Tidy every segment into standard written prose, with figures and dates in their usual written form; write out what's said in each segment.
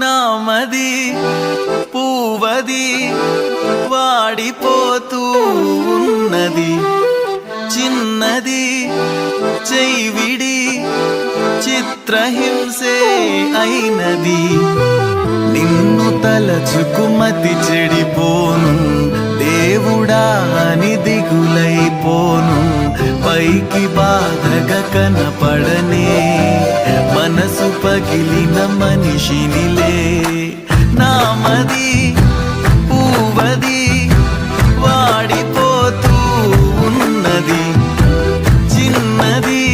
నామది పూవది వాడిపోతూ ఉన్నది, చిన్నది చెయ్యివిడి చిత్రహింసే అయినది. నిన్ను తలచుకుమతి చెడిపోను, దేవుడా అని దిగులైపోను. పైకి బాధగా కనపడనే మనసు పగిలిన మనిషినిలే. నామది పూవది వాడిపోతూ ఉన్నది, చిన్నది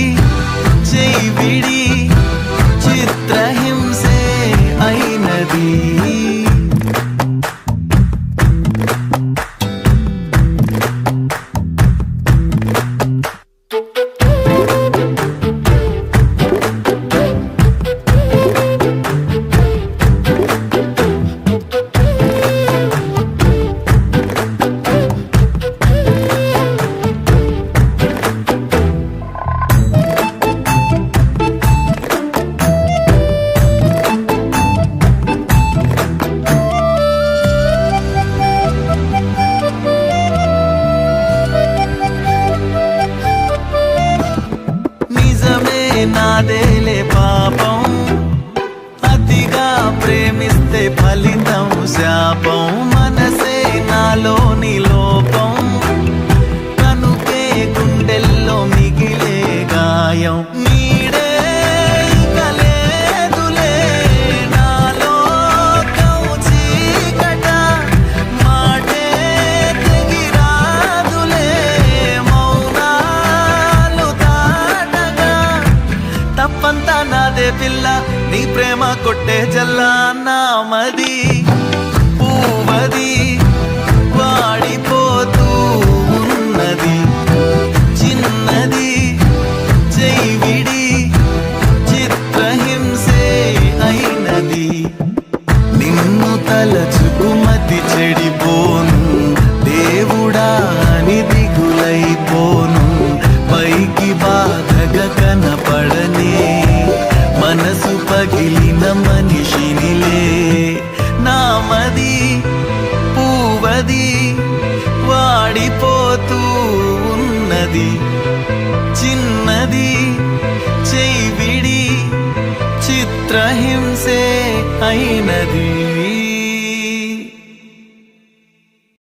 చెయ్యివిడి చిత్రహింసే అయినది. నాదేలే పాపం, అతిగా ప్రేమిస్తే ఫలితం శాపం. మనసే నాలోని లోపం, కనుకే గుండెల్లో మిగిలే గాయం. నీడే కలేదులే నాలో చీకట, మాటే తెగిరాదులే మౌనాలు దాటగా. తప్పంతా నాదే పిల్ల, నీ ప్రేమ కొట్టే జల్లా. నామది పూవది వాడిపోతూ ఉన్నది, చిన్నది చెయ్యివిడి చిత్రహింసే అయినది. నిన్ను తలచుకుమతి చెడిపోను, దేవుడా అని దిగులైపోను. పైకి బాధగా కనపడనే మనసు పగిలిన మనిషినిలే. నామది పూవది వాడిపోతూ ఉన్నది, చిన్నది చెయ్యివిడి చిత్రహింసే అయినది.